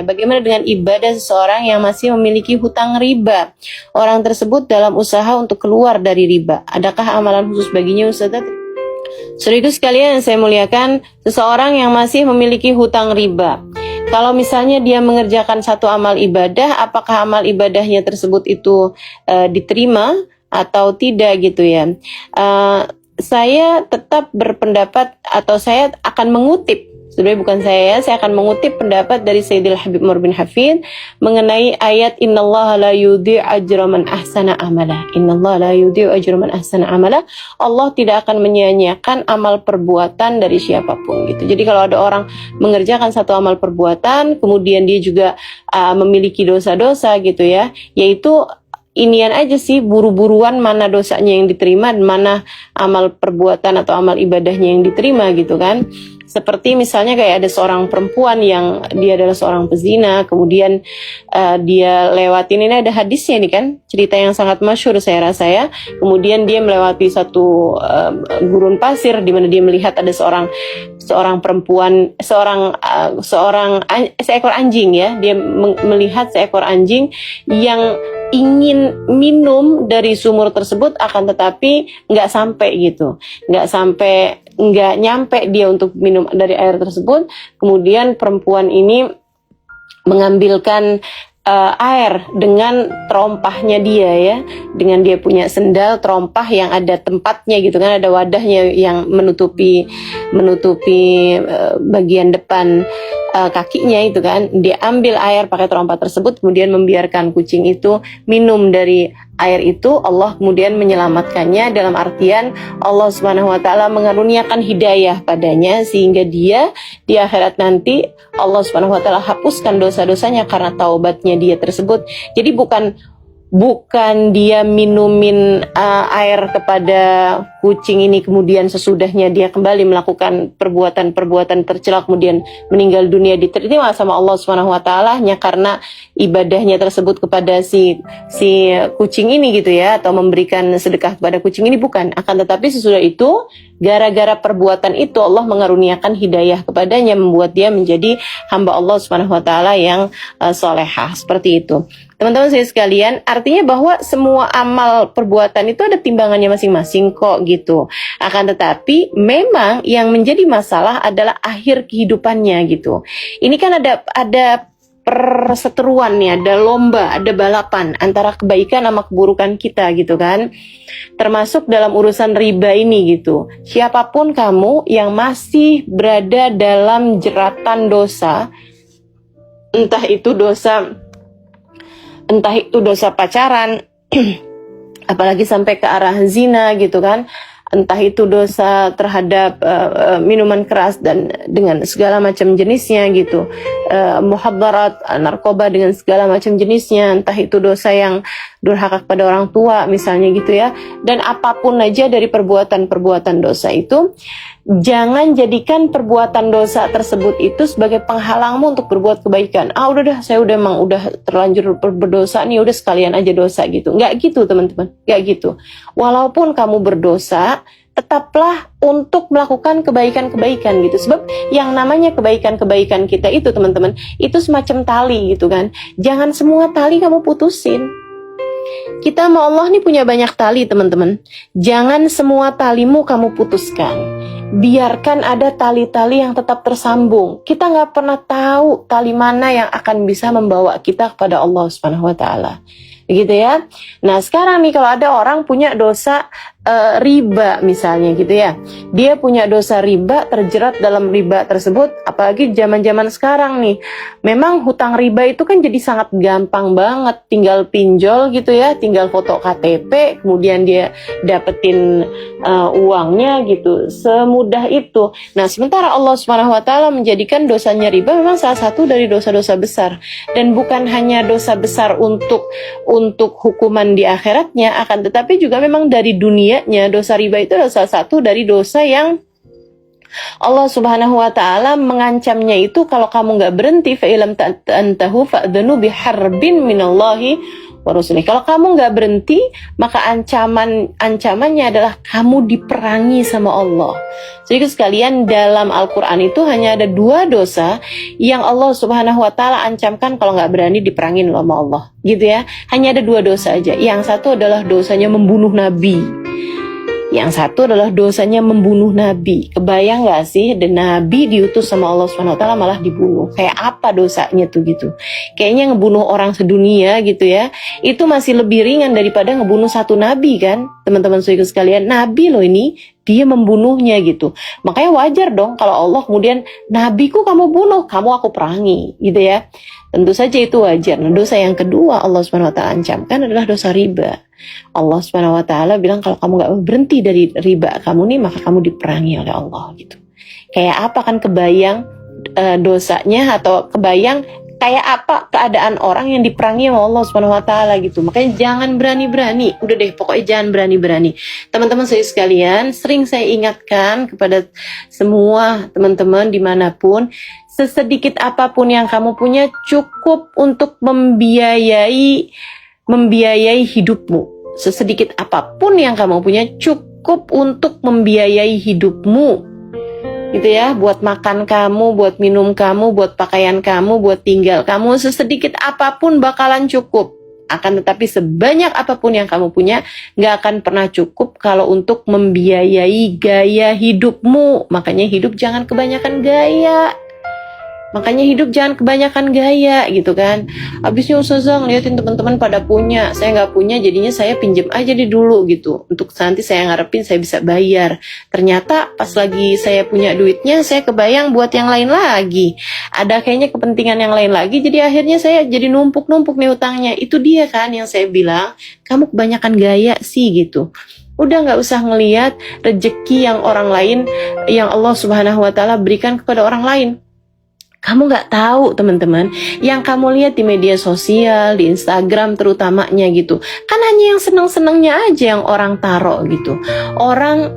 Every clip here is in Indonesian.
bagaimana dengan ibadah seseorang yang masih memiliki hutang riba? Orang tersebut dalam usaha untuk keluar dari riba. Adakah amalan khusus baginya, Ustazah? Saudaraku sekalian yang saya muliakan, seseorang yang masih memiliki hutang riba, kalau misalnya dia mengerjakan satu amal ibadah, apakah amal ibadahnya tersebut itu diterima atau tidak gitu ya? Saya tetap berpendapat, atau saya akan mengutip, sebenarnya bukan saya akan mengutip pendapat dari Sayyidil Habib Umar bin Hafid mengenai ayat Innallaha la yudhi'u ajra man ahsana amala. Innallaha la yudhi'u ajra man ahsana amala. Allah tidak akan menyia-nyiakan amal perbuatan dari siapapun gitu. Jadi kalau ada orang mengerjakan satu amal perbuatan, kemudian dia juga memiliki dosa-dosa gitu ya, yaitu inian aja sih, buru-buruan mana dosanya yang diterima dan mana amal perbuatan atau amal ibadahnya yang diterima gitu kan. Seperti misalnya kayak ada seorang perempuan yang dia adalah seorang pezina, kemudian dia lewatin, ini ada hadisnya nih kan, cerita yang sangat masyhur saya rasa ya. Kemudian dia melewati satu gurun pasir di mana dia melihat ada seorang perempuan, seekor anjing ya. Dia melihat seekor anjing yang ingin minum dari sumur tersebut, akan tetapi nggak nyampe dia untuk minum dari air tersebut. Kemudian perempuan ini mengambilkan air dengan terompahnya dia ya, dengan dia punya sendal terompah yang ada tempatnya gitu kan, ada wadahnya yang menutupi bagian depan kakinya itu kan. Dia ambil air pakai terompah tersebut, kemudian membiarkan kucing itu minum dari air itu. Allah kemudian menyelamatkannya, dalam artian Allah Subhanahu wa taala mengaruniakan hidayah padanya sehingga dia di akhirat nanti Allah Subhanahu wa taala hapuskan dosa-dosanya karena taubatnya dia tersebut. Jadi bukan dia minumin air kepada kucing ini, kemudian sesudahnya dia kembali melakukan perbuatan tercela, kemudian meninggal dunia, diterima sama Allah Subhanahu wa taala nya karena ibadahnya tersebut kepada si kucing ini gitu ya, atau memberikan sedekah kepada kucing ini, bukan. Akan tetapi sesudah itu, gara-gara perbuatan itu Allah mengaruniakan hidayah kepadanya, membuat dia menjadi hamba Allah Subhanahu wa taala yang solehah, seperti itu. Teman-teman saya sekalian, artinya bahwa semua amal perbuatan itu ada timbangannya masing-masing kok gitu. Akan tetapi memang yang menjadi masalah adalah akhir kehidupannya gitu. Ini kan ada perseteruan nih, ada lomba, ada balapan antara kebaikan sama keburukan kita gitu kan. Termasuk dalam urusan riba ini gitu. Siapapun kamu yang masih berada dalam jeratan dosa, entah itu dosa pacaran, apalagi sampai ke arah zina gitu kan, entah itu dosa terhadap minuman keras dan dengan segala macam jenisnya gitu, muhabbarat, narkoba dengan segala macam jenisnya, entah itu dosa yang durhaka kepada orang tua misalnya gitu ya, dan apapun aja dari perbuatan dosa itu, jangan jadikan perbuatan dosa tersebut itu sebagai penghalangmu untuk berbuat kebaikan. Saya udah terlanjur berdosa nih, udah sekalian aja dosa gitu. Nggak gitu teman-teman, nggak gitu. Walaupun kamu berdosa, tetaplah untuk melakukan kebaikan-kebaikan gitu. Sebab yang namanya kebaikan-kebaikan kita itu teman-teman, itu semacam tali gitu kan. Jangan semua tali kamu putusin. Kita sama Allah nih punya banyak tali teman-teman. Jangan semua talimu kamu putuskan. Biarkan ada tali-tali yang tetap tersambung. Kita nggak pernah tahu tali mana yang akan bisa membawa kita kepada Allah Subhanahu wa taala. Gitu ya. Nah, sekarang nih kalau ada orang punya dosa riba misalnya gitu ya. Dia punya dosa riba, terjerat dalam riba tersebut, apalagi zaman-zaman sekarang nih. Memang hutang riba itu kan jadi sangat gampang banget, tinggal pinjol gitu ya, tinggal foto KTP, kemudian dia dapetin uangnya gitu. Semudah itu. Nah, sementara Allah Subhanahu wa taala menjadikan dosanya riba memang salah satu dari dosa-dosa besar, dan bukan hanya dosa besar untuk hukuman di akhiratnya, akan tetapi juga memang dari dunia. Dosa riba itu adalah salah satu dari dosa yang Allah Subhanahu wa taala mengancamnya itu kalau kamu nggak berhenti fa ilam tantahu fa'dhanu biharbin minallahi wa rasulih. Kalau kamu nggak berhenti, maka ancamannya adalah kamu diperangi sama Allah. Jadi sekalian, dalam Al-Qur'an itu hanya ada 2 dosa yang Allah Subhanahu wa taala ancamkan kalau nggak berani diperangin sama Allah. Gitu ya. Hanya ada 2 dosa aja. Yang satu adalah dosanya membunuh nabi. Yang satu adalah dosanya membunuh nabi. Kebayang gak sih, dan nabi diutus sama Allah SWT malah dibunuh. Kayak apa dosanya tuh gitu. Kayaknya ngebunuh orang sedunia gitu ya, itu masih lebih ringan daripada ngebunuh satu nabi kan. Teman-teman saudara sekalian, nabi loh ini, dia membunuhnya gitu. Makanya wajar dong kalau Allah kemudian, nabiku kamu bunuh, kamu aku perangi gitu ya. Tentu saja itu wajar. Nah, dosa yang kedua Allah SWT ancamkan adalah dosa riba. Allah SWT bilang kalau kamu gak berhenti dari riba kamu nih, maka kamu diperangi oleh Allah gitu. Kayak apa kan kebayang dosanya, atau kebayang kayak apa keadaan orang yang diperangi sama Allah SWT gitu. Makanya jangan berani-berani. Udah deh, pokoknya jangan berani-berani. Teman-teman saya sekalian, sering saya ingatkan kepada semua teman-teman dimanapun, sesedikit apapun yang kamu punya cukup untuk membiayai hidupmu. Sesedikit apapun yang kamu punya cukup untuk membiayai hidupmu. Gitu ya, buat makan kamu, buat minum kamu, buat pakaian kamu, buat tinggal kamu, sesedikit apapun bakalan cukup. Akan tetapi sebanyak apapun yang kamu punya gak akan pernah cukup kalau untuk membiayai gaya hidupmu. Makanya hidup jangan kebanyakan gaya. Makanya hidup jangan kebanyakan gaya gitu kan. Abisnya Ustazah ngeliatin teman-teman pada punya, saya nggak punya, jadinya saya pinjem aja deh dulu gitu. Untuk nanti saya ngarepin saya bisa bayar. Ternyata pas lagi saya punya duitnya, saya kebayang buat yang lain lagi. Ada kayaknya kepentingan yang lain lagi, jadi akhirnya saya jadi numpuk-numpuk nih utangnya. Itu dia kan yang saya bilang, kamu kebanyakan gaya sih gitu. Udah nggak usah ngelihat rezeki yang orang lain, yang Allah Subhanahu wa taala berikan kepada orang lain. Kamu nggak tahu teman-teman, yang kamu lihat di media sosial, di Instagram terutamanya gitu, kan hanya yang seneng-senengnya aja yang orang taruh gitu. Orang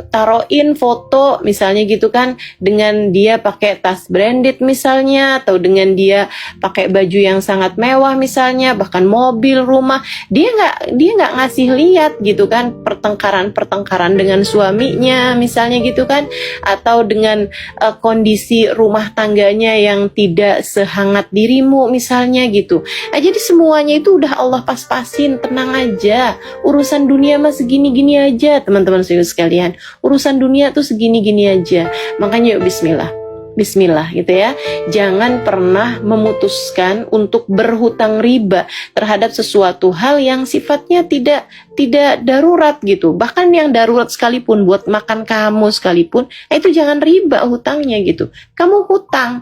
taruhin foto misalnya gitu kan, dengan dia pakai tas branded misalnya, atau dengan dia pakai baju yang sangat mewah misalnya, bahkan mobil, rumah. Dia nggak ngasih lihat gitu kan pertengkaran dengan suaminya misalnya gitu kan, atau dengan kondisi rumah tangganya yang tidak sehangat dirimu misalnya gitu. Jadi semuanya itu udah Allah pas-pasin, tenang aja. Urusan dunia mah segini-gini aja teman-teman sekalian. Urusan dunia tuh segini-gini aja. Makanya yuk Bismillah gitu ya. Jangan pernah memutuskan untuk berhutang riba terhadap sesuatu hal yang sifatnya tidak darurat gitu. Bahkan yang darurat sekalipun, buat makan kamu sekalipun, itu jangan riba hutangnya gitu. Kamu hutang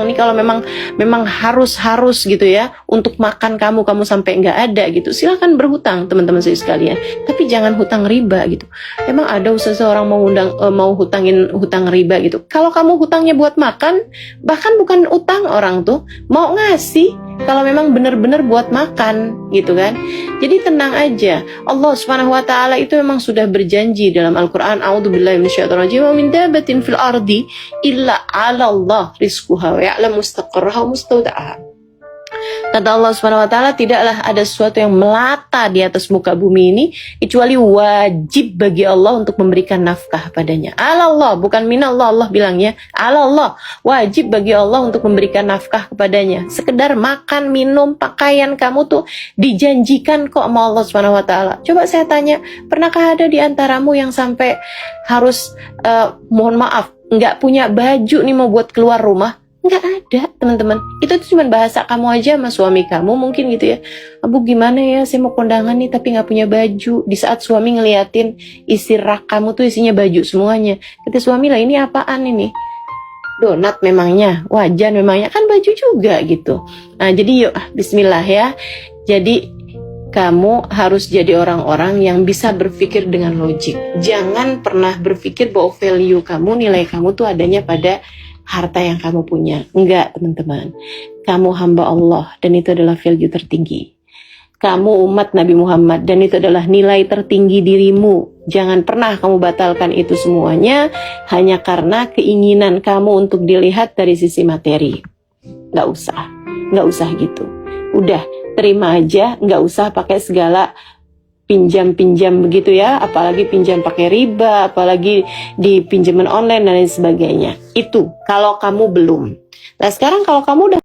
nih kalau memang harus gitu ya, untuk makan kamu sampai nggak ada gitu, silakan berhutang teman-teman saya sekalian, tapi jangan hutang riba gitu. Emang ada seseorang mau hutang riba gitu? Kalau kamu hutangnya buat makan, bahkan bukan utang, orang tuh mau ngasih kalau memang benar-benar buat makan gitu kan. Jadi tenang aja, Allah Subhanahu wa taala itu memang sudah berjanji dalam Al-Qur'an, a'udzubillahi minasyaitonirrajim, wa min dabbatin fil ardi illa 'ala Allah rizquha wa ya'lamu mustaqarraha wa mustawda'aha. Kata Allah Subhanahu wa taala, tidaklah ada sesuatu yang melata di atas muka bumi ini kecuali wajib bagi Allah untuk memberikan nafkah padanya. Allah, bukan minallah, Allah bilangnya Allah, wajib bagi Allah untuk memberikan nafkah kepadanya. Sekedar makan, minum, pakaian kamu tuh dijanjikan kok sama Allah Subhanahu wa taala. Coba saya tanya, pernahkah ada di antaramu yang sampai harus mohon maaf, nggak punya baju nih mau buat keluar rumah? Nggak ada teman-teman. Itu tuh cuma bahasa kamu aja sama suami kamu mungkin gitu ya. Abu gimana ya, saya mau kondangan nih tapi nggak punya baju. Di saat suami ngeliatin isi rak kamu tuh isinya baju semuanya, kata suami lah, ini apaan ini? Donat memangnya, wajan memangnya, kan baju juga gitu. Nah jadi yuk bismillah ya. Jadi kamu harus jadi orang-orang yang bisa berpikir dengan logik. Jangan pernah berpikir bahwa value kamu, nilai kamu tuh adanya pada harta yang kamu punya. Enggak teman-teman, kamu hamba Allah dan itu adalah value tertinggi. kamu umat Nabi Muhammad dan itu adalah nilai tertinggi dirimu. Jangan pernah kamu batalkan itu semuanya hanya karena keinginan kamu untuk dilihat dari sisi materi. Nggak usah gitu. Udah, terima aja, nggak usah pakai segala pinjam-pinjam begitu ya, apalagi pinjam pakai riba, apalagi di pinjaman online dan lain sebagainya. Itu kalau kamu belum. Nah sekarang kalau kamu udah